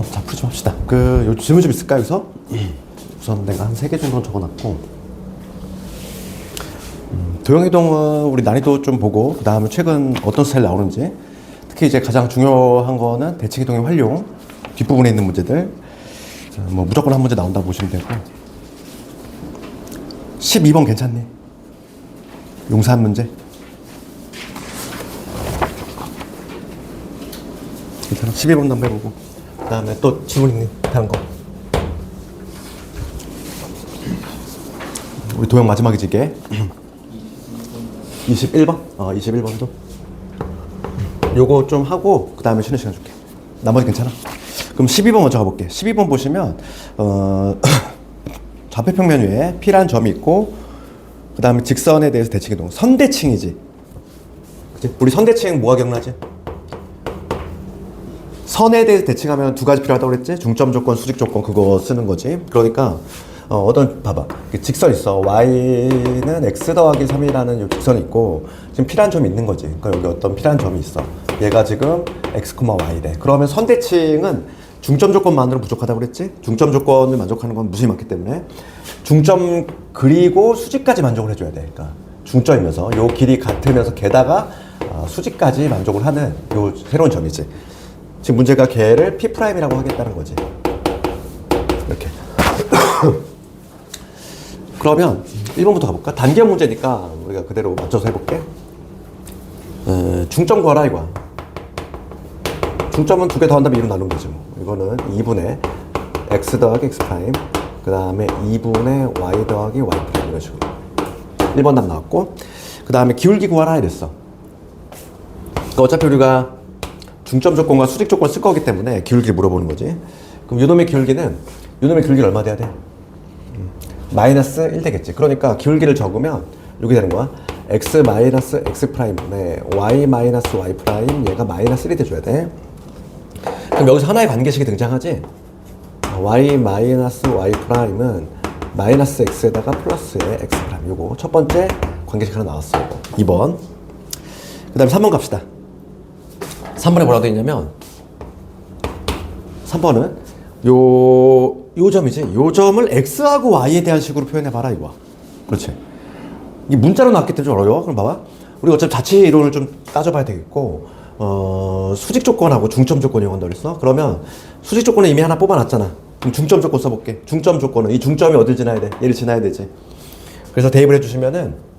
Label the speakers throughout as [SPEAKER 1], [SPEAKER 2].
[SPEAKER 1] 자, 풀이 좀 합시다. 요 질문 좀 있을까, 여기서? 우선 내가 한 3개 정도 적어놨고. 도형이동은 우리 난이도 좀 보고, 그 다음에 최근 어떤 스타일 나오는지. 특히 이제 가장 중요한 거는 대칭이동의 활용. 뒷부분에 있는 문제들. 자, 뭐 무조건 한 문제 나온다고 보시면 되고. 12번 괜찮니? 용산 문제. 괜찮아. 12번도 한번 해보고. 그 다음에 또 질문 있니? 다른 거. 우리 도형 마지막이지, 이게. 21번? 21번도. 요거 좀 하고, 그 다음에 쉬는 시간 줄게. 나머지 괜찮아? 그럼 12번 먼저 가볼게. 12번 보시면, 좌표평면 위에 P라는 점이 있고, 그 다음에 직선에 대해서 대칭이동. 선대칭이지. 그치? 우리 선대칭 뭐가 기억나지? 선에 대해서 대칭하면 두 가지 필요하다고 그랬지? 중점 조건, 수직 조건 그거 쓰는 거지. 그러니까 봐봐. 직선 있어. y는 x 더하기 3이라는 요 직선이 있고 지금 P라는 점이 있는 거지. 그러니까 여기 어떤 P라는 점이 있어. 얘가 지금 x, y래. 그러면 선대칭은 중점 조건만으로 부족하다고 그랬지? 중점 조건을 만족하는 건 무수히 많기 때문에 중점 그리고 수직까지 만족을 해줘야 돼. 그러니까 중점이면서 요 길이 같으면서 게다가 수직까지 만족을 하는 요 새로운 점이지. 지금 문제가 걔를 P'이라고 하겠다는 거지. 이렇게. 그러면 1번부터 가볼까? 단계형 문제니까 우리가 그대로 맞춰서 해볼게. 중점 구하라 이거야. 중점은 2개 더한다면 2로 나누면 되지 뭐. 이거는 2분의 x 더하기 x 프라임 그 다음에 2분의 y 더하기 y 프라임 이런 식으로 1번 답 나왔고 그 다음에 기울기 구하라 이랬어. 그러니까 어차피 우리가 중점 조건과 수직 조건 쓸 거기 때문에 기울기를 물어보는 거지. 그럼 요놈의 기울기는 얼마 돼야 돼? 마이너스 1 되겠지. 그러니까 기울기를 적으면 이렇게 되는 거야. x 마이너스 x 프라임분의 y 마이너스 y 프라임 얘가 마이너스 1이 돼줘야 돼. 그럼 여기서 하나의 관계식이 등장하지. y 마이너스 y 프라임은 마이너스 x에다가 플러스의 x 프라임. 요거 첫 번째 관계식 하나 나왔어. 이거 2번. 그 다음에 3번 갑시다. 3번에 뭐라고 되어 있냐면 3번은 요 점이지. 요 점을 x하고 y에 대한 식으로 표현해봐라 이거야. 그렇지. 이게 문자로 나왔기 때문에 좀 어려워. 그럼 봐봐. 우리가 어차피 자체 이론을 좀 따져봐야 되겠고 수직 조건하고 중점 조건이 한다 그랬어. 그러면 수직 조건은 이미 하나 뽑아놨잖아. 그럼 중점 조건 써볼게. 중점 조건은 이 중점이 어딜 지나야 돼? 얘를 지나야 되지. 그래서 대입을 해주시면은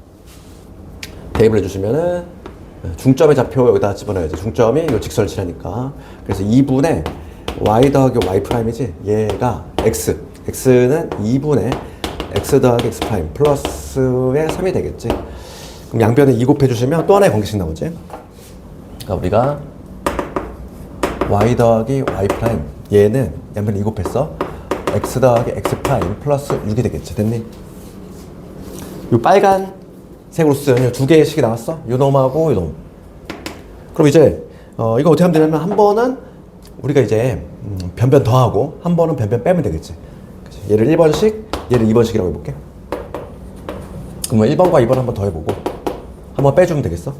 [SPEAKER 1] 중점의 좌표 여기다 집어넣어야지. 중점이 이 직선을 지나니까. 그래서 2분의 y 더하기 y 프라임이지. 얘가 x는 2분의 x 더하기 x 프라임 플러스의 3이 되겠지. 그럼 양변에 2 곱해주시면 또 하나의 관계식 나오지. 그러니까 우리가 y 더하기 y 프라임 얘는 양변에 2 곱했어. x 더하기 x 프라임 플러스 6이 되겠지. 됐니? 요 빨간색으로 쓴 요 두 개의 식이 나왔어. 요 놈하고 요 놈. 그럼 이제 이거 어떻게 하면 되냐면 한 번은 우리가 이제 변변 더하고 한 번은 변변 빼면 되겠지. 그치? 얘를 1번씩 얘를 2번씩이라고 해볼게. 그러면 1번과 2번 한번 더 해보고 한번 빼주면 되겠어.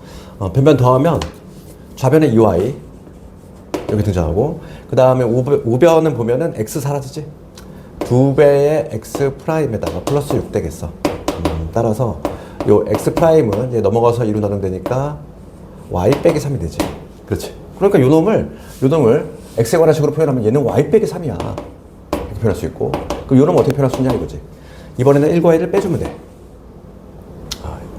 [SPEAKER 1] 변변 더하면 좌변에 2y 여기 등장하고 그 다음에 우변은 보면은 x 사라지지. 2배의 x 프라임에다가 플러스 6 되겠어. 따라서 요 x 프라임은 이제 넘어가서 2로 나누되니까 y 빼기 3이 되지. 그렇지. 그러니까 요 놈을 x에 관한 식으로 표현하면 얘는 y 빼기 3이야. 이렇게 표현할 수 있고. 그럼 요 놈을 어떻게 표현할 수 있냐 이거지. 이번에는 1과 1을 빼주면 돼.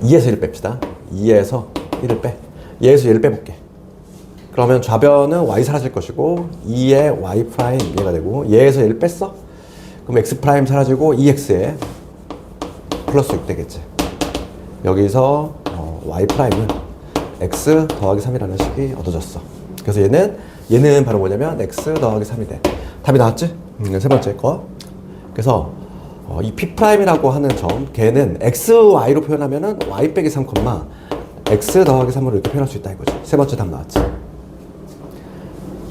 [SPEAKER 1] 2에서 1을 뺍시다. 2에서 1을 빼. 얘에서 얘를 빼볼게. 그러면 좌변은 y 사라질 것이고 2의 y 프라임 얘가 되고 얘에서 얘를 뺐어. 그럼 x 프라임 사라지고 2x에 플러스 6 되겠지. 여기서 y 프라임은 x 더하기 3이라는 식이 얻어졌어. 그래서 얘는 바로 뭐냐면 x 더하기 3이 돼. 답이 나왔지? 세 번째 거. 그래서 이 P'이라고 하는 점 걔는 xy로 표현하면은 y 빼기 3, x 더하기 3으로 이렇게 표현할 수 있다 이거지. 세 번째 답 나왔지.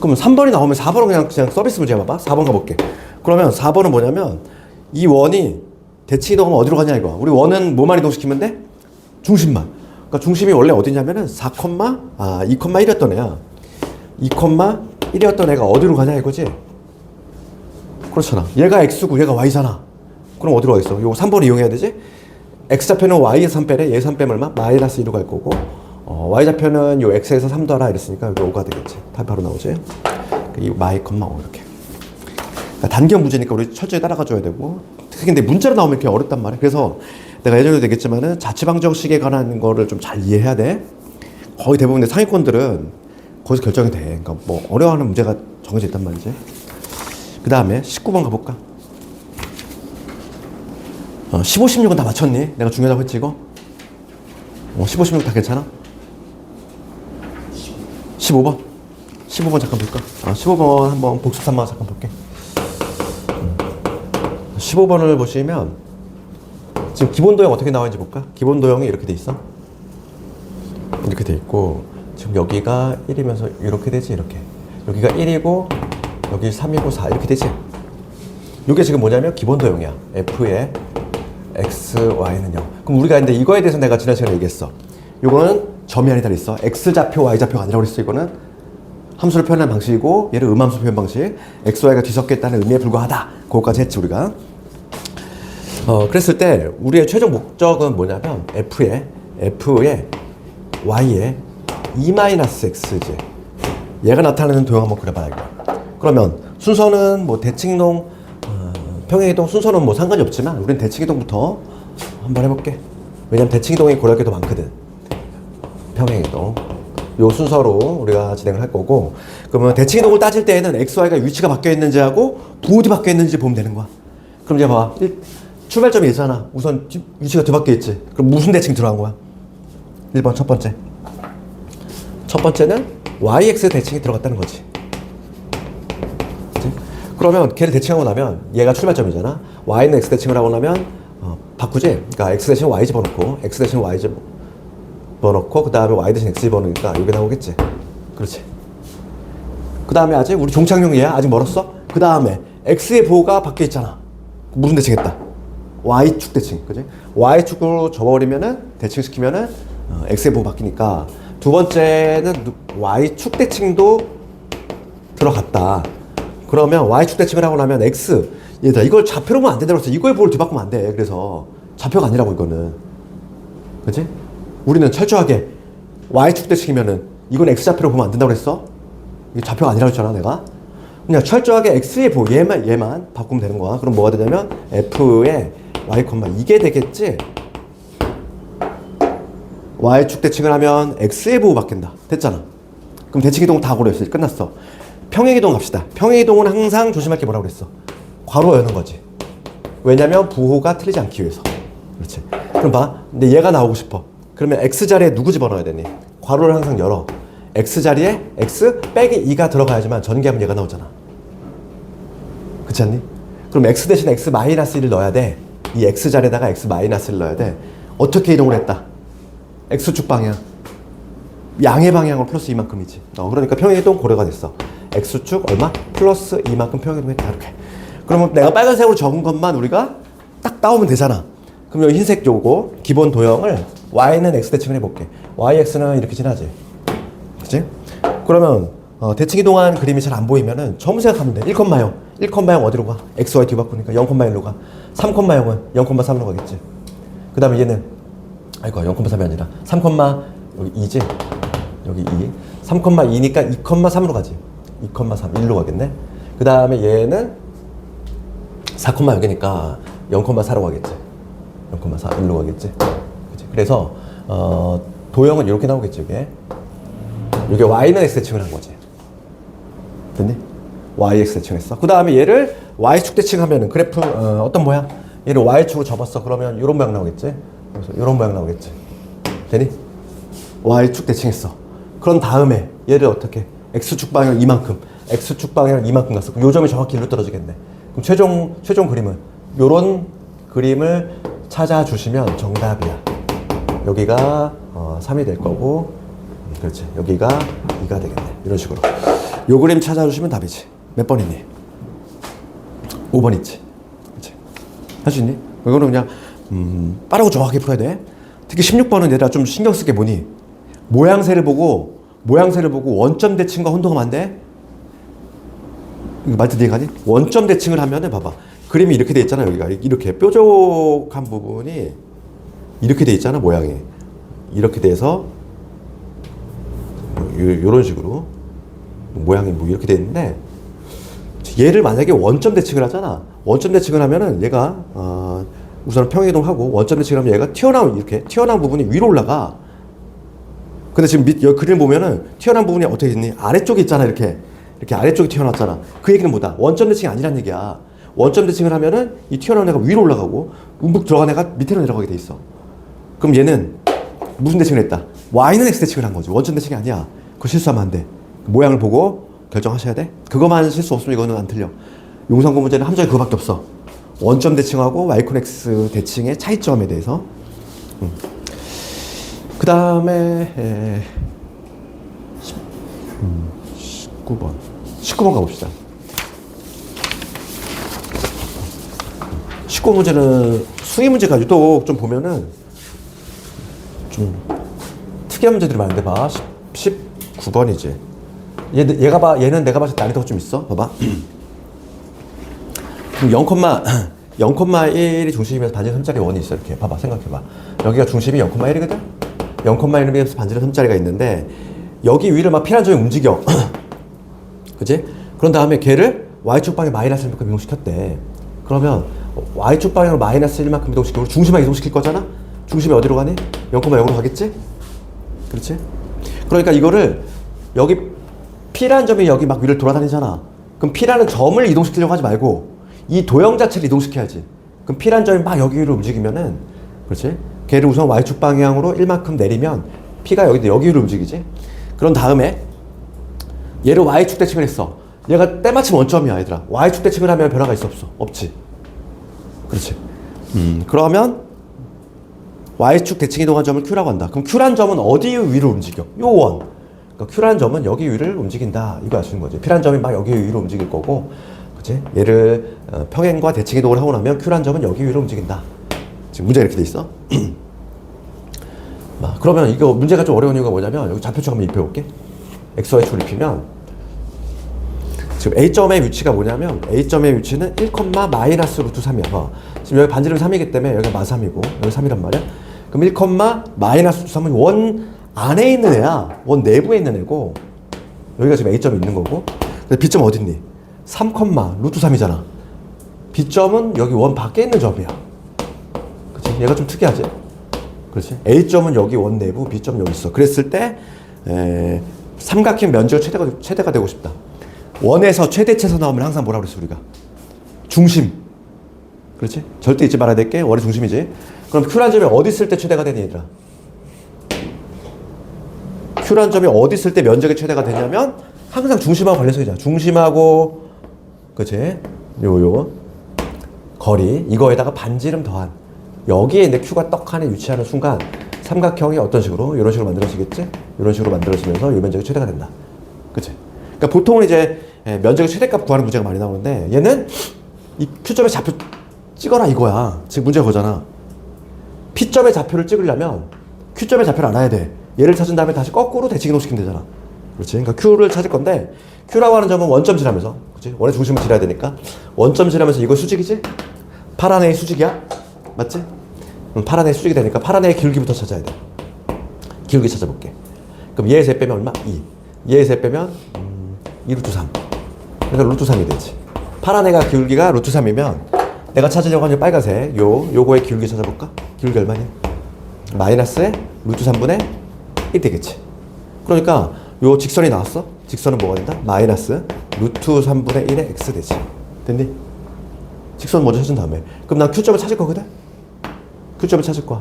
[SPEAKER 1] 그럼 3번이 나오면 4번은 그냥 서비스 문제 해봐봐. 4번 가볼게. 그러면 4번은 뭐냐면 이 원이 대칭 이동하면 어디로 가냐 이거. 우리 원은 뭐만 이동시키면 돼? 중심만. 그러니까 중심이 원래 어디냐면은 2,1이었던 애야. 2,1이었던 애가 어디로 가냐 이거지. 그렇잖아. 얘가 x고 얘가 y잖아. 그럼 어디로 가겠어? 요거 3번을 이용해야 되지? x좌표는 y에서 3 빼래. 얘 3 빼면 얼마? 마이너스 2로 갈 거고 y좌표는 요 x에서 3 더하라 이랬으니까 여기 5가 되겠지. 답이 바로 나오지? 이 마이 컴마 5 이렇게. 그러니까 단기형 문제니까 우리 철저히 따라가 줘야 되고 특히 근데 문자로 나오면 이렇게 어렵단 말이야. 그래서 내가 예전에도 얘기했지만은 자취방정식에 관한 거를 좀 잘 이해해야 돼. 거의 대부분의 상위권들은 거기서 결정이 돼. 그러니까 뭐 어려워하는 문제가 정해져 있단 말이지. 그 다음에 19번 가볼까? 15, 16은 다 맞췄니? 내가 중요하다고 했지 이거? 15, 16 다 괜찮아? 15번? 15번 잠깐 볼까? 15번 한번 복습 삼아 잠깐 볼게. 15번을 보시면 지금 기본 도형 어떻게 나와 있는지 볼까? 기본 도형이 이렇게 돼 있어. 이렇게 돼 있고 지금 여기가 1이면서 이렇게 되지 이렇게. 여기가 1이고 여기 3이고 4 이렇게 되지. 이게 지금 뭐냐면 기본 도형이야. F의 X, Y는 0. 그럼 우리가 근데 이거에 대해서 내가 지난 시간에 얘기했어. 이거는 점이 아니다 그랬어. X좌표, Y좌표가 아니라고 그랬어. 이거는 함수를 표현하는 방식이고 얘를 음함수 표현 방식. X, Y가 뒤섞였다는 의미에 불과하다. 그거까지 했지 우리가. 그랬을 때 우리의 최종 목적은 뭐냐면 F의 Y의 E-X지. 얘가 나타내는 도형 한번 그려봐야 돼. 그러면 순서는 뭐 대칭이동, 평행이동 순서는 뭐 상관이 없지만 우리는 대칭이동부터 한번 해볼게. 왜냐면 대칭이동이 고려할 게 더 많거든. 평행이동 요 순서로 우리가 진행을 할 거고 그러면 대칭이동을 따질 때에는 x, y가 위치가 바뀌어 있는지하고 부호도 바뀌어 있는지 보면 되는 거야. 그럼 이제 봐봐. 출발점이 있잖아. 우선 위치가 뒤바뀌어 있지. 그럼 무슨 대칭 들어간 거야? 1번 첫 번째. 첫 번째는 yx 대칭이 들어갔다는 거지. 그치? 그러면 걔를 대칭하고 나면 얘가 출발점이잖아. y는 x 대칭을 하고 나면 바꾸지? 그러니까 x 대신 y 집어넣고 x 대신 y 집어넣고 그 다음에 y 대신 x 집어넣으니까 이게 나오겠지. 그렇지. 그 다음에 아직 우리 종착용 얘야. 아직 멀었어? 그 다음에 x의 부호가 바뀌어 있잖아. 무슨 대칭했다? y축 대칭. 그지? y축으로 접어버리면은 대칭시키면은 x의 부호 바뀌니까 두 번째는 y축 대칭도 들어갔다. 그러면 y축 대칭을 하고 나면 x 얘들아 이걸 좌표로 보면 안 된다고 했어. 이거의 부호를 뒤바꾸면 안 돼. 그래서 좌표가 아니라고 이거는. 그치? 우리는 철저하게 y축 대칭이면은 이건 x좌표로 보면 안 된다고 그랬어. 이게 좌표가 아니라고 했잖아 내가. 그냥 철저하게 x의 부호 얘만 바꾸면 되는 거야. 그럼 뭐가 되냐면 f의 y, 이게 되겠지. y축 대칭을 하면 x의 부호 바뀐다. 됐잖아. 그럼 대칭이동 다 고려했어. 끝났어. 평행이동 갑시다. 평행이동은 항상 조심할 게 뭐라고 그랬어? 괄호 여는 거지. 왜냐면 부호가 틀리지 않기 위해서. 그렇지. 그럼 봐. 근데 얘가 나오고 싶어. 그러면 x 자리에 누구 집어넣어야 되니? 괄호를 항상 열어. x 자리에 x 빼기 2가 들어가야지만 전개하면 얘가 나오잖아. 그렇지 않니? 그럼 x 대신 x 마이너스 1을 넣어야 돼. 이 x 자리에다가 x 마이너스 1을 넣어야 돼. 어떻게 이동을 했다? x축 방향. 양의 방향으로 플러스 이만큼이지. 그러니까 평행이동 고려가 됐어. x축 얼마? 플러스 이만큼 평행이동 했다. 이렇게. 그러면 내가 빨간색으로 적은 것만 우리가 딱 따오면 되잖아. 그럼 여기 흰색 요거 기본 도형을 y는 x 대칭을 해볼게. yx는 이렇게 지나지. 그치? 그러면 대칭이동한 그림이 잘 안 보이면은 처음 생각하면 돼. 1,0. 1,0 어디로 가? x, y 뒤바꾸니까 0,1로 가. 3,0은 0,3로 가겠지. 그 다음에 얘는 아이고 0,3이 아니라 3, 여기 2지? 여기 2. 3,2니까 2,3으로 가지. 2,3, 1로 가겠네. 그 다음에 얘는 4, 여기니까 0,4로 가겠지. 0,4, 1로 가겠지. 그치? 그래서 도형은 이렇게 나오겠지. 이게 y는 x 대칭을 한 거지. 됐니? y x 대칭했어. 그 다음에 얘를 y축 대칭하면은 그래프 어떤 모양? 얘를 y축으로 접었어. 그러면 이런 모양 나오겠지. 그래서 이런 모양 나오겠지. 되니? y축 대칭했어. 그런 다음에 얘를 어떻게? x축 방향 이만큼, x축 방향 이만큼 갔어. 요 점이 정확히 일로 떨어지겠네. 그럼 최종 그림은 요런 그림을 찾아주시면 정답이야. 여기가 3이 될 거고, 그렇지. 여기가 2가 되겠네. 이런 식으로. 요 그림 찾아주시면 답이지. 몇 번 있니? 5번 있지. 그렇지. 할 수 있니? 이거는 그냥 빠르고 정확하게 풀어야 돼. 특히 16번은 얘들아 좀 신경 쓸 게 뭐니? 모양새를 보고 원점 대칭과 혼동하면 안 돼? 이거 말뜻 이해가니? 원점 대칭을 하면은 봐봐. 그림이 이렇게 돼 있잖아. 여기가 이렇게 뾰족한 부분이 이렇게 돼 있잖아. 모양이 이렇게 돼서 요런 식으로 모양이 뭐 이렇게 돼 있는데, 얘를 만약에 원점 대칭을 하잖아. 원점 대칭을 하면은 얘가 우선 평행이동하고, 원점 대칭을 하면 얘가 이렇게 튀어나온 부분이 위로 올라가. 근데 지금 여기 그림 보면은 튀어나온 부분이 어떻게 있니? 아래쪽에 있잖아. 이렇게 아래쪽이 튀어나왔잖아. 그 얘기는 뭐다? 원점 대칭이 아니란 얘기야. 원점 대칭을 하면은 이 튀어나온 애가 위로 올라가고 움푹 들어간 애가 밑으로 내려가게 돼 있어. 그럼 얘는 무슨 대칭을 했다? Y는 X 대칭을 한 거지. 원점 대칭이 아니야. 그거 실수하면 안 돼. 모양을 보고 결정하셔야 돼. 그거만 실수 없으면 이거는 안 틀려. 용산고 문제는 함정이 그거밖에 없어. 원점 대칭하고 Y콘 X 대칭의 차이점에 대해서. 그 다음에 19번 가봅시다. 19번 문제는 수위 문제가 유독 좀 보면은 좀 특이한 문제들이 많은데, 봐. 19번이지. 얘는 내가 봤을 때 난이도가 좀 있어. 봐봐. 0,1이 중심이면서 반지름 3자리 원이 있어. 이렇게 봐봐. 생각해봐. 여기가 중심이 0,1이거든? 0,1이면서 반지름 3자리가 있는데, 여기 위를 막 피란점이 움직여. 그치? 그런 다음에 걔를 Y축 방에 마이너스 1만큼 이동시켰대. 그러면 Y축 방향으로 마이너스 1만큼 이동시키고 중심만 이동시킬 거잖아? 중심이 어디로 가니? 0,0으로 가겠지? 그렇지? 그러니까 이거를 여기 P라는 점이 여기 막 위를 돌아다니잖아. 그럼 P라는 점을 이동시키려고 하지 말고 이 도형 자체를 이동시켜야지. 그럼 P라는 점이 막 여기 위로 움직이면은, 그렇지? 걔를 우선 Y축 방향으로 1만큼 내리면 P가 여기 위로 움직이지? 그런 다음에 얘를 Y축 대칭을 했어. 얘가 때마침 원점이야, 얘들아. Y축 대칭을 하면 변화가 있어, 없어? 없지. 그렇지. 그러면 Y축 대칭 이동한 점을 Q라고 한다. 그럼 Q란 점은 어디 위로 움직여? 요 원. 그러니까 Q란 점은 여기 위를 움직인다. 이거 알 수 있는 거지. P란 점이 막 여기 위로 움직일 거고, 그렇지? 얘를 평행과 대칭 이동을 하고 나면 Q란 점은 여기 위로 움직인다. 지금 문제가 이렇게 돼 있어. 그러면 이거 문제가 좀 어려운 이유가 뭐냐면, 여기 좌표축 한번 입혀볼게. XY축을 입히면 지금 A점의 위치가 뭐냐면, A점의 위치는 1, 마이너스 루트 3이야. 지금 여기 반지름 3이기 때문에 여기가 마3이고 여기 3이란 말이야. 그럼 1, 마이너스 루트 3은 원 안에 있는 애야. 원 내부에 있는 애고, 여기가 지금 A점이 있는 거고. 근데 B점 어디 있니? 3, 루트 3이잖아. B점은 여기 원 밖에 있는 점이야. 그치? 얘가 좀 특이하지? 그렇지? A점은 여기 원 내부, B점은 여기 있어. 그랬을 때 삼각형 면적이 최대가 되고 싶다. 원에서 최대치에서 나오면 항상 뭐라 그랬어, 우리가? 중심. 그렇지? 절대 잊지 말아야 될 게 원의 중심이지. 그럼 Q란 점이 어디 있을 때 최대가 되니, 얘들아? Q란 점이 어디 있을 때 면적이 최대가 되냐면 항상 중심하고 관련성이잖아. 중심하고, 그치? 요 거리, 이거에다가 반지름 더한, 여기에 이제 Q가 떡하니 위치하는 순간 삼각형이 어떤 식으로? 이런 식으로 만들어지겠지? 이런 식으로 만들어지면서 이 면적이 최대가 된다. 그치? 그러니까 보통은 이제 면적의 최대값 구하는 문제가 많이 나오는데, 얘는 이 Q점의 좌표 찍어라 이거야. 지금 문제가 그거잖아. P점의 좌표를 찍으려면 Q점의 좌표를 알아야 돼. 얘를 찾은 다음에 다시 거꾸로 대칭 이동시키면 되잖아. 그렇지? 그러니까 Q를 찾을 건데, Q라고 하는 점은 원점 지나면서, 그렇지? 원의 중심을 지나야 되니까 원점 지나면서, 이거 수직이지? 파란 애의 수직이야? 맞지? 파란 애의 수직이 되니까 파란 애의 기울기부터 찾아야 돼. 기울기 찾아볼게. 그럼 얘에서 얘 빼면 얼마? 2. 얘에서 얘 빼면 2 루트 3. 그러니까 루트 3이 되지. 파란 애가 기울기가 루트 3이면 내가 찾으려고 하는 빨간색 요거의 기울기 찾아볼까? 기울기 얼마니? 마이너스에 루트 3분의 1 되겠지. 그러니까 요 직선이 나왔어? 직선은 뭐가 된다? 마이너스 루트 3분의 1의 x 되지. 됐니? 직선 먼저 찾은 다음에, 그럼 난 Q점을 찾을 거거든? Q점을 찾을 거야.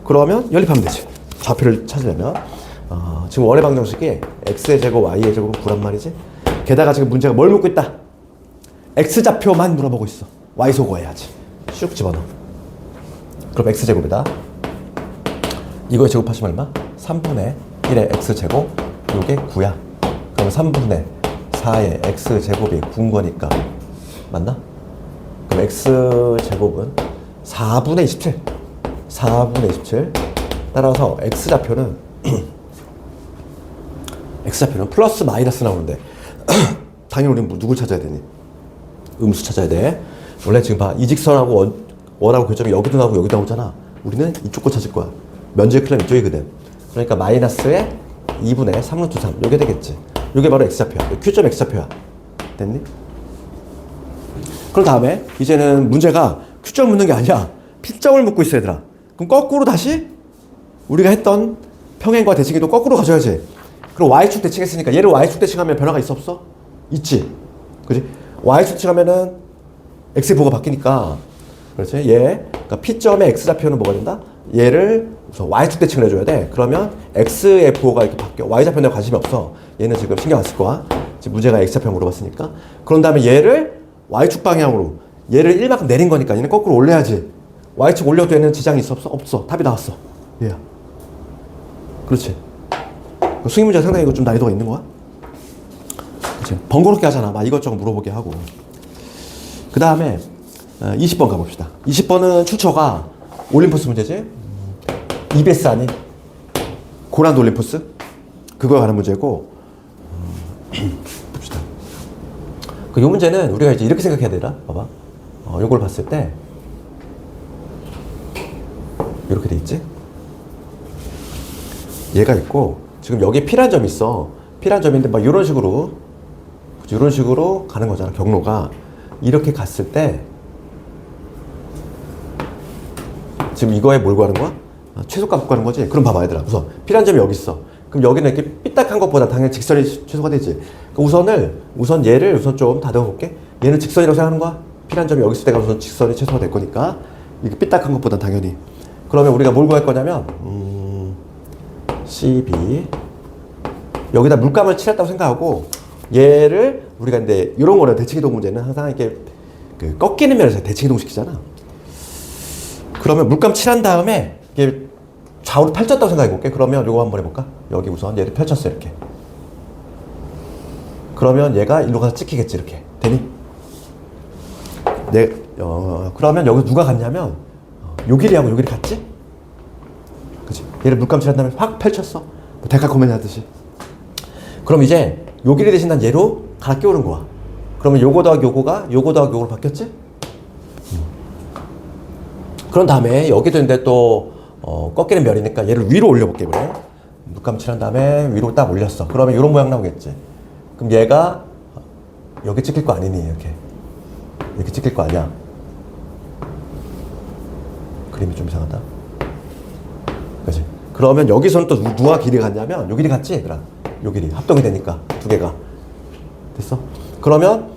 [SPEAKER 1] 그러면 연립하면 되지. 좌표를 찾으려면. 지금 원의 방정식이 x의 제곱, y의 제곱은 9란 말이지. 게다가 지금 문제가 뭘 묻고 있다? x좌표만 물어보고 있어. y 소거해야지. 슉 집어넣어. 그럼 x제곱이다. 이거에 제곱하시면 얼마? 3분의 1의 x제곱, 요게 9야. 그럼 3분의 4의 x제곱이 9인 거니까 맞나? 그럼 x제곱은 4분의 27. 4분의 27. 따라서 x좌표는 플러스 마이너스 나오는데 당연히 우리는 누굴 찾아야 되니? 음수 찾아야 돼. 원래 지금 봐. 이 직선하고 원하고 교점이 여기도 나오고 여기도 나오잖아. 우리는 이쪽 거 찾을 거야. 면적이 크려면 이쪽이거든. 그러니까 마이너스에 2분의 3루트 3. 요게 되겠지. 요게 바로 x좌표야. Q점 x좌표야. 됐니? 그런 다음에 이제는 문제가 Q점을 묻는 게 아니야. P점을 묻고 있어, 얘들아. 그럼 거꾸로 다시 우리가 했던 평행과 대칭이도 거꾸로 가져야지. 그럼 Y축 대칭했으니까 얘를 Y축 대칭하면 변화가 있어, 없어? 있지. 그지? Y축 대칭하면은 X의 부호가 바뀌니까. 그렇지? 그러니까 P점의 X좌표는 뭐가 된다? 얘를 우선 Y축 대칭을 해줘야 돼. 그러면 X의 부호가 이렇게 바뀌어. Y좌표는 관심이 없어. 얘는 지금 신경 안 쓸 거야. 지금 문제가 X좌표 물어봤으니까. 그런 다음에 얘를 Y축 방향으로 얘를 1만큼 내린 거니까 얘는 거꾸로 올려야지. Y축 올려도 얘는 지장이 있어, 없어? 없어. 답이 나왔어. 얘야. 그렇지. 수익 문제가 상당히 이거 좀 난이도가 있는 거야. 그렇지. 번거롭게 하잖아. 막 이것저것 물어보게 하고. 그 다음에 20번 가봅시다. 20번은 출처가 올림푸스 문제지. EBS 아니? 고란도 올림푸스? 그거에 관한 문제고. 봅시다. 이 문제는 우리가 이제 이렇게 생각해야 되나? 봐봐. 요걸 봤을 때 이렇게 돼 있지? 얘가 있고 지금 여기 P란 점이 있어. P란 점인데 막 이런 식으로 가는 거잖아. 경로가 이렇게 갔을 때 지금 이거에 뭘 구하는 거야? 최소값 구하는 거지? 그럼 봐봐 얘들아. 우선 P란 점이 여기 있어. 그럼 여기는 이렇게 삐딱한 것보다 당연히 직선이 최소가 되지. 우선 얘를 우선 좀 다듬어 볼게. 얘는 직선이라고 생각하는 거야? P란 점이 여기 있을 때가 우선 직선이 최소가 될 거니까 이게 삐딱한 것보다 당연히. 그러면 우리가 뭘 구할 거냐면 CB 여기다 물감을 칠했다고 생각하고 얘를 우리가 근데 이런 거는 대칭이동 문제는 항상 이렇게 그 꺾이는 면에서 대칭이동 시키잖아. 그러면 물감 칠한 다음에 이게 좌우로 펼쳤다고 생각해 볼게. 그러면 이거 한번 해볼까? 여기 우선 얘를 펼쳤어 이렇게. 그러면 얘가 일로 가서 찍히겠지 이렇게. 되니? 그러면 여기 누가 갔냐면 요 길이하고 요 길이 같지? 그치? 얘를 물감 칠한 다음에 확 펼쳤어. 뭐 데칼코마니 하듯이. 그럼 이제 요 길이 대신 난 얘로 갈아 끼우는 거야. 그러면 요거 더하기 요거가 요거 더하기 요거로 바뀌었지? 그런 다음에 여기도 있는데 또 꺾이는 면이니까 얘를 위로 올려볼게. 그래 물감 칠한 다음에 위로 딱 올렸어. 그러면 이런 모양 나오겠지. 그럼 얘가 여기 찍힐 거 아니니? 이렇게 찍힐 거 아니야? 그림이 좀 이상하다. 그치? 그러면 여기서는 또 누가 길이 같냐면 요 길이 같지 얘들아. 요 길이 합동이 되니까 두 개가 됐어? 그러면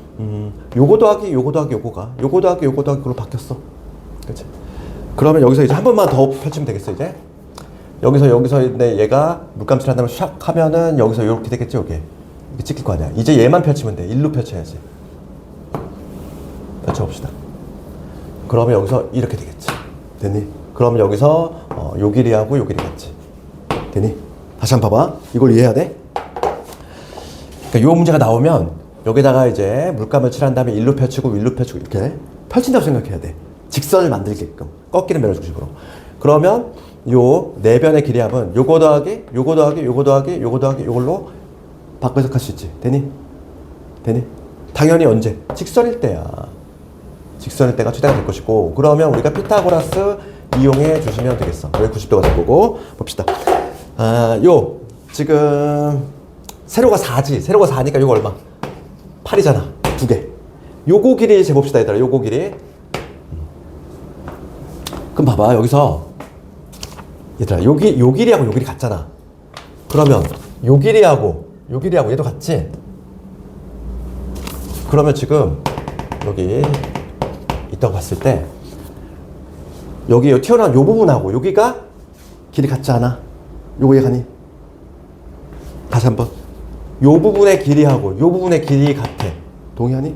[SPEAKER 1] 요거 더하기 요거 더하기 요거가 요거 더하기 요거 더하기 그걸로 바뀌었어. 그치? 그러면 여기서 이제 한 번만 더 펼치면 되겠어. 이제 여기서 근데 얘가 물감칠 한 다음에 샥 하면은 여기서 요렇게 되겠지. 이렇게 찍힐 거 아니야. 이제 얘만 펼치면 돼. 일로 펼쳐야지. 펼쳐봅시다. 그러면 여기서 이렇게 되겠지. 되니? 그러면 여기서 요 길이하고 요 길이 같지. 되니? 다시 한번 봐봐. 이걸 이해해야 돼. 그러니까 요 문제가 나오면 여기다가 이제 물감을 칠한 다음에 일로 펼치고 일로 펼치고 이렇게 펼친다고 생각해야 돼. 직선을 만들게끔 꺾이는 면을 중심으로. 그러면 요 네 변의 길이합은 요거 더하기 요거 더하기 요거 더하기 요거 더하기 요걸로 바꿔 해석할 수 있지. 되니? 되니? 당연히 언제? 직선일 때야. 직선일 때가 최대가 될 것이고. 그러면 우리가 피타고라스 이용해 주시면 되겠어. 여기 90도가 될 거고. 봅시다. 지금 세로가 4지. 세로가 4니까 이거 얼마? 8이잖아. 두 개. 요거 길이 재봅시다 얘들아. 요거 길이. 그럼 봐봐. 여기서 얘들아 요 길이하고 요 길이 같잖아. 그러면 요 길이하고 얘도 같지? 그러면 지금 여기 있다고 봤을 때 여기 튀어나온 요 부분하고 여기가 길이 같지 않아? 요거 이해가니? 다시 한번. 요 부분의 길이하고 요 부분의 길이 같아. 동의하니?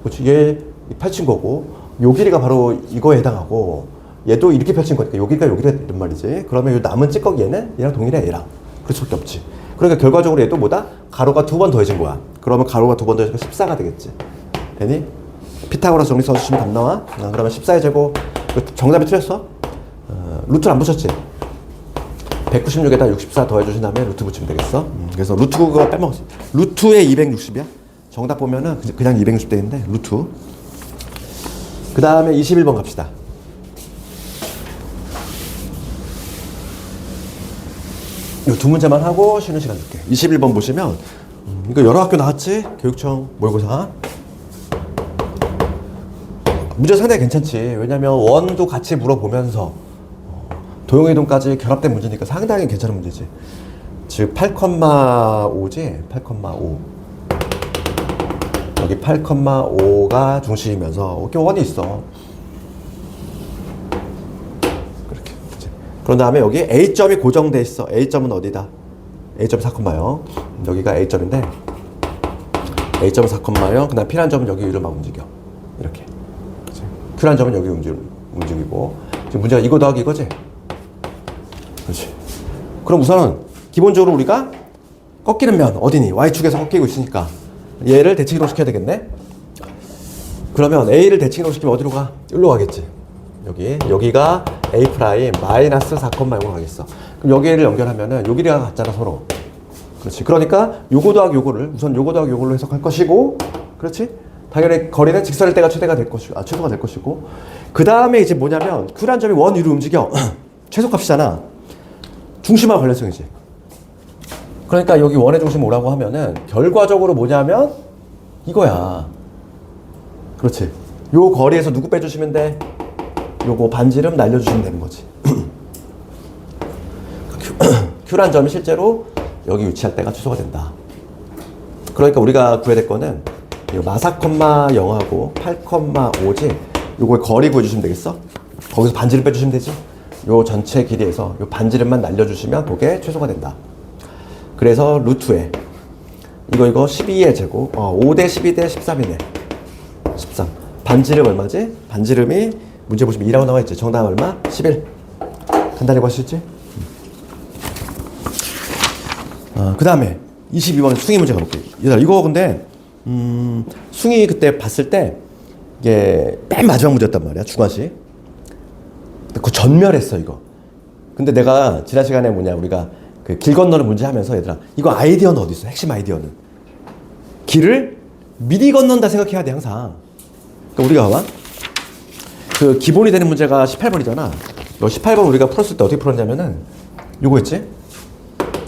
[SPEAKER 1] 그렇지. 얘 펼친 거고 요 길이가 바로 이거에 해당하고 얘도 이렇게 펼친 거니까 여기가 이런 말이지. 그러면 요 남은 찌꺼기 얘는 얘랑 동일해. 얘랑. 그럴 수밖에 없지. 그러니까 결과적으로 얘도 뭐다? 가로가 2번 더해진 거야. 그러면 가로가 2번 더해지니까 14가 되겠지. 되니? 피타고라스 정리 써주시면 답 나와. 그러면 14의 제곱. 정답이 틀렸어? 루트를 안 붙였지? 196에다 64 더해주신 다음에 루트 붙이면 되겠어. 그래서 루트가 빼먹었어. 루트의 260이야? 정답 보면은 그냥 260대인데 루트. 그 다음에 21번 갑시다. 이 두 문제만 하고 쉬는 시간 줄게. 21번 보시면 이거 여러 학교 나왔지? 교육청 모의고사. 문제 상당히 괜찮지. 왜냐면 원도 같이 물어보면서 도형이동까지 결합된 문제니까 상당히 괜찮은 문제지. 즉 8,5지? 8,5. 여기 8,5가 중심이면서 이렇게 원이 있어. 그렇게. 그런 다음에 여기 A점이 고정돼 있어. A점은 어디다? A점이 4,0. 여기가 A점인데 A점은 4,0. 그 다음 P라는 점은 여기 위로 막 움직여. 이렇게. 그치? Q라는 점은 여기 움직이고. 지금 문제가 이거 더하기 이거지? 그렇지. 그럼 우선은 기본적으로 우리가 꺾이는 면 어디니? Y축에서 꺾이고 있으니까 얘를 대칭이동 시켜야 되겠네? 그러면 A를 대칭이동 시키면 어디로 가? 여기로 가겠지. 여기가 A 프라임 마이너스 4,0로 가겠어. 그럼 여기를 연결하면은 요 길이가 같잖아 서로. 그렇지. 그러니까 요거 더하기 요거를 우선 요거 더하기 요걸로 해석할 것이고, 그렇지? 당연히 거리는 직선일 때가 최소가 될 것이고, 그 다음에 이제 뭐냐면 Q란 점이 원 위로 움직여. 최소값이잖아. 중심하고 관련성이지. 그러니까 여기 원의 중심 오라고 하면은 결과적으로 뭐냐면 이거야. 그렇지. 요 거리에서 누구 빼주시면 돼? 요거 반지름 날려주시면 되는 거지. Q란 점이 실제로 여기 위치할 때가 취소가 된다. 그러니까 우리가 구해야 될 거는 마4, 0하고 8,5지. 요거의 거리 구해주시면 되겠어? 거기서 반지름 빼주시면 되지? 요 전체 길이에서 요 반지름만 날려주시면 그게 최소가 된다. 그래서 루트에 이거 12의 제곱 5대 12대 13이네. 13. 반지름 얼마지? 반지름이 문제 보시면 2라고 나와 있지. 정답 얼마? 11. 간단히 구할 수 있지? 그 다음에 22번 숭이 문제 가볼게요. 얘들아 이거 근데 숭이 그때 봤을 때 이게 맨 마지막 문제였단 말이야. 중화시. 그거 전멸했어 이거. 근데 내가 지난 시간에 우리가 그 길 건너는 문제 하면서 얘들아 이거 아이디어는 어디 있어? 핵심 아이디어는 길을 미리 건넌다 생각해야 돼 항상. 그러니까 우리가 봐봐. 그 기본이 되는 문제가 18번이잖아. 이 18번 우리가 풀었을 때 어떻게 풀었냐면은 요거였지.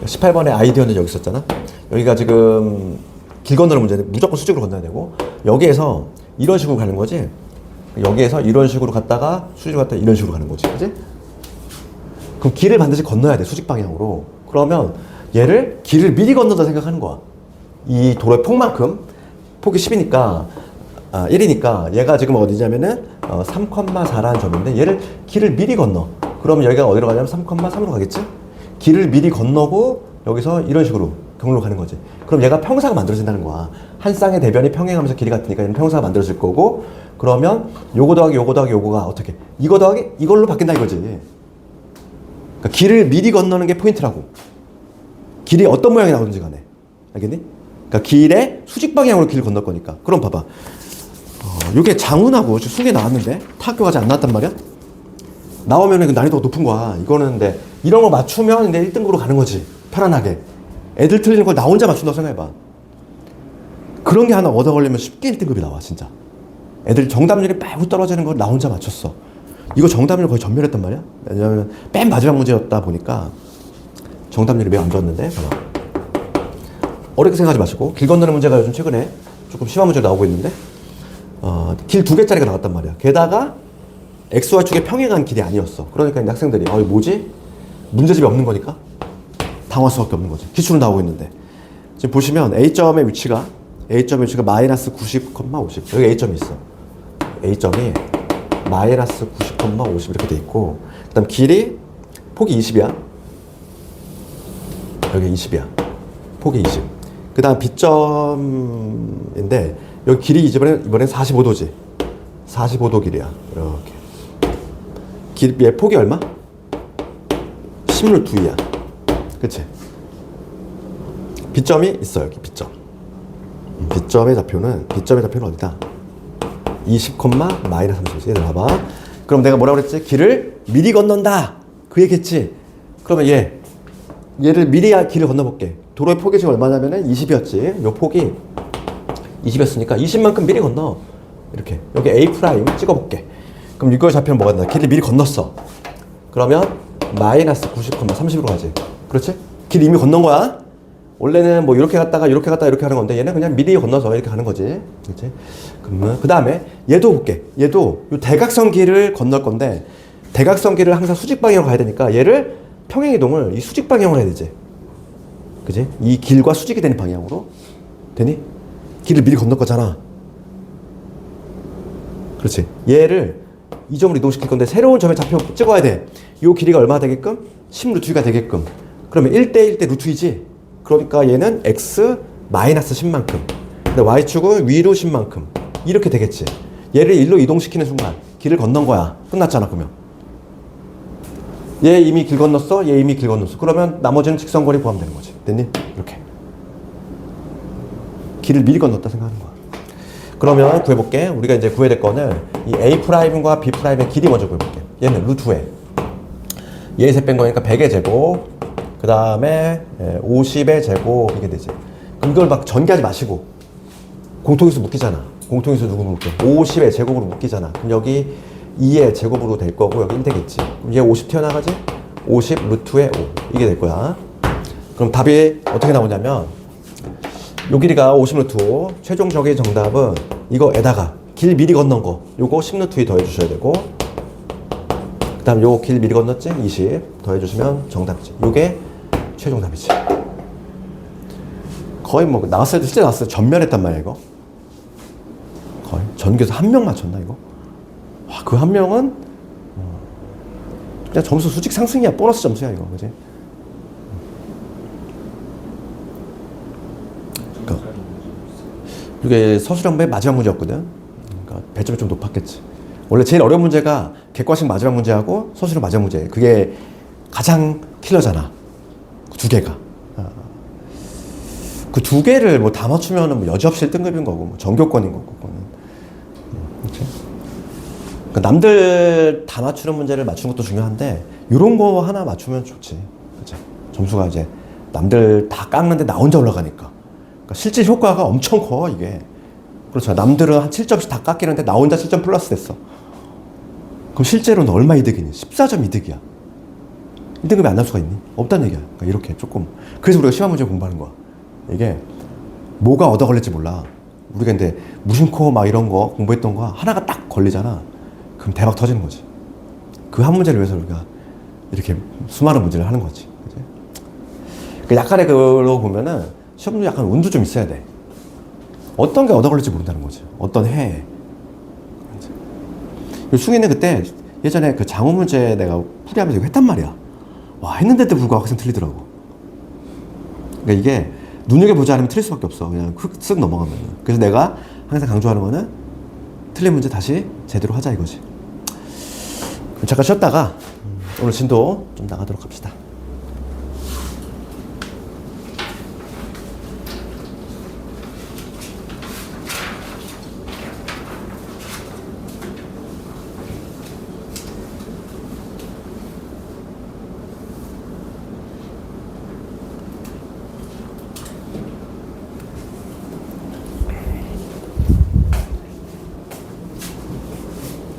[SPEAKER 1] 18번의 아이디어는 여기 있었잖아. 여기가 지금 길 건너는 문제인데 무조건 수직으로 건너야 되고 여기에서 이런 식으로 가는 거지. 여기에서 이런 식으로 갔다가 수직으로 갔다가 이런 식으로 가는 거지. 그치? 그럼 길을 반드시 건너야 돼. 수직 방향으로. 그러면 얘를 길을 미리 건너다 생각하는 거야. 이 도로의 폭만큼 폭이 10이니까 1이니까 얘가 지금 어디냐면은 3,4라는 점인데 얘를 길을 미리 건너. 그러면 여기가 어디로 가냐면 3,3으로 가겠지? 길을 미리 건너고 여기서 이런 식으로 경로로 가는 거지. 그럼 얘가 평사가 만들어진다는 거야. 한 쌍의 대변이 평행하면서 길이 같으니까 얘는 평사가 만들어질 거고, 그러면 요거 더하기 요거 더하기 요거가 어떻게? 이거 더하기 이걸로 바뀐다 이거지. 그러니까 길을 미리 건너는 게 포인트라고. 길이 어떤 모양이 나오든지 간에. 알겠니? 그러니까 길의 수직 방향으로 길을 건널 거니까. 그럼 봐봐. 요게 장훈하고 숭에 나왔는데 타학교까지 안 나왔단 말이야? 나오면은 난이도가 높은 거야. 이거는 근데 이런 거 맞추면 이제 1등급으로 가는 거지. 편안하게. 애들 틀리는 걸 나 혼자 맞춘다고 생각해봐. 그런 게 하나 얻어 걸리면 쉽게 1등급이 나와 진짜. 애들 정답률이 매우 떨어지는 걸 나 혼자 맞췄어. 이거 정답률 거의 전멸했단 말이야. 왜냐면 맨 마지막 문제였다 보니까 정답률이 매우 안 좋았는데 봐봐. 어렵게 생각하지 마시고 길 건너는 문제가 요즘 최근에 조금 심한 문제가 나오고 있는데 길 2개짜리가 나왔단 말이야. 게다가 XY축의 평행한 길이 아니었어. 그러니까 이제 학생들이 이거 뭐지? 문제집이 없는 거니까 당할 수밖에 없는 거지. 기출은 나오고 있는데 지금 보시면 A점의 위치가 마이너스 90,50 여기 A점이 있어. A점이 마이너스 90,50 이렇게 돼 있고 그 다음 길이 폭이 20이야. 여기 20이야. 폭이 20. 그 다음 B점인데 여기 길이 이번엔 45도지. 45도 길이야. 이렇게. 얘 폭이 얼마? 16 2이야. 그치? B점이 있어 여기 B점. B점의 좌표는 어디다? 20, 마이너스 30이지. 얘들 봐봐. 그럼 내가 뭐라고 그랬지? 길을 미리 건넌다. 그 얘기했지. 그러면 얘를 미리 길을 건너볼게. 도로의 폭이 지금 얼마냐면은 20이었지. 요 폭이 20이었으니까 20만큼 미리 건너. 이렇게. 여기 A 프라임 찍어볼게. 그럼 이거 좌표는 뭐가 된다? 길을 미리 건넜어. 그러면 마이너스 90,30으로 가지. 그렇지? 길 이미 건넌 거야. 원래는 뭐 이렇게 갔다가 이렇게 갔다가 이렇게 하는 건데 얘는 그냥 미리 건너서 이렇게 가는 거지. 그렇지? 그러면 그 다음에 얘도 볼게. 얘도 이 대각선 길을 건널 건데 대각선 길을 항상 수직 방향으로 가야 되니까 얘를 평행 이동을 이 수직 방향으로 해야 되지. 그지? 이 길과 수직이 되는 방향으로. 되니? 길을 미리 건널 거잖아. 그렇지. 얘를 이 점으로 이동시킬 건데 새로운 점에 좌표 찍어야 돼. 이 길이가 얼마 되게끔? 10루트가 되게끔. 그러면 1대 1대 루트이지. 그러니까 얘는 x 마이너스 10만큼. 근데 y축은 위로 10만큼. 이렇게 되겠지. 얘를 1로 이동시키는 순간 길을 건넌 거야. 끝났잖아 그러면. 얘 이미 길 건넜어. 얘 이미 길 건넜어. 그러면 나머지는 직선거리 포함되는 거지. 됐니? 이렇게. 길을 미리 건넜다 생각하는 거야. 그러면 구해볼게. 우리가 이제 구해야 될 거는 이 A'과 B'의 길이 먼저 구해볼게. 얘는 루트에 얘 셋 뺀 거니까 100의 제곱 그 다음에 50의 제곱 이게 되지. 그럼 이걸 막 전개하지 마시고 공통인수 묶이잖아. 공통인수 누구 묶여? 50의 제곱으로 묶이잖아. 그럼 여기 2의 제곱으로 될 거고 여기 1 되겠지. 그럼 얘 50 튀어나가지? 50 루트에 5 이게 될 거야. 그럼 답이 어떻게 나오냐면 요 길이가 50 루트 5. 최종적인 정답은 이거에다가 길 미리 건넌 거 요거 10 루트 2 더해 주셔야 되고 그 다음 요 길 미리 건넜지? 20 더해 주시면 정답이지. 요게 최종답이지. 거의 뭐 나왔을 때 실제 나왔을 때 전멸했단 말이야 이거. 거의 전교에서 한 명 맞췄나 이거? 와, 그 한 명은 그냥 점수 수직 상승이야. 보너스 점수야 이거. 그지? 이게 서술형배의 마지막 문제였거든. 그러니까 배점이 좀 높았겠지. 원래 제일 어려운 문제가 객관식 마지막 문제하고 서술형 마지막 문제. 그게 가장 킬러잖아. 그 두 개가. 그 두 개를 뭐 다 맞추면은 뭐 여지없이 1등급인 거고, 뭐 전교권인 거고, 그거는. 그렇지? 그러니까 남들 다 맞추는 문제를 맞추는 것도 중요한데, 이런 거 하나 맞추면 좋지. 그치? 점수가 이제 남들 다 깎는데 나 혼자 올라가니까. 그러니까 실질 효과가 엄청 커, 이게. 그렇죠. 남들은 한 7점씩 다 깎이는데 나 혼자 7점 플러스 됐어. 그럼 실제로는 얼마 이득이니? 14점 이득이야. 1등급이 안 날 수가 있니? 없다는 얘기야. 그러니까 이렇게 조금. 그래서 우리가 시험 문제 공부하는 거야. 이게 뭐가 얻어 걸릴지 몰라. 우리가 근데 무심코 막 이런 거 공부했던 거 하나가 딱 걸리잖아. 그럼 대박 터지는 거지. 그 한 문제를 위해서 우리가 이렇게 수많은 문제를 하는 거지. 그치? 그 약간의 그로 보면은 시험 문제 약간 운도 좀 있어야 돼. 어떤 게 얻어 걸릴지 모른다는 거지. 어떤 해에. 승희는 그때 예전에 그 장어 문제 내가 풀이하면서 이거 했단 말이야. 와, 했는데도 불구하고 학생 틀리더라고. 그러니까 이게 눈여겨보지 않으면 틀릴 수밖에 없어. 그냥 쓱 넘어가면. 그래서 내가 항상 강조하는 거는 틀린 문제 다시 제대로 하자 이거지. 잠깐 쉬었다가 오늘 진도 좀 나가도록 합시다.